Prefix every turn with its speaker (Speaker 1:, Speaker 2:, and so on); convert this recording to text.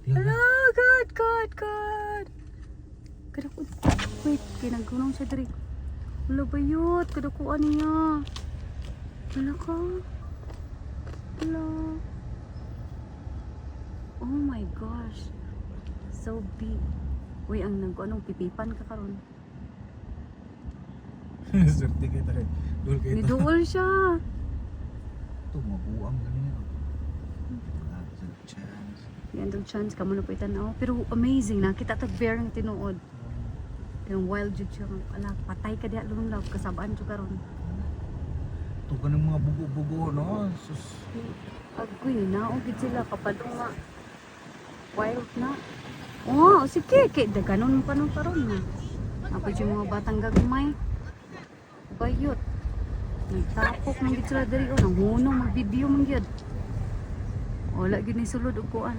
Speaker 1: Hello, God. Kada ko, wait, kinagulong siya diri. Wala bayot, kada ko niya. Wala ka. Wala. Oh my gosh. So big. Uy, ang anong pipipan ka karon.
Speaker 2: Swerte kayo tayo. Dul kayo ito.
Speaker 1: Niduol siya.
Speaker 2: Ito, mabuang ganyan. Wala sa chance.
Speaker 1: Yan daw chance ka mo na po itanaw. Pero amazing na. Kita tag bear ng tinuod. Yung wild jud siya. Ala, patay ka diya lumang love. Kasabaan siya karon.
Speaker 2: Ito ka ng mga bugo-bugo, no? Sus.
Speaker 1: Agoy, naugid sila kapadunga. Wild na. Oh, sige. Kaya ganon pa nung karon na. Ako yung mga batang gagmay. Bayot. Nagtapok ng gitsura dari o. Nang hunong mag-video mong gyud. Wala gyud ni sulod og kuan.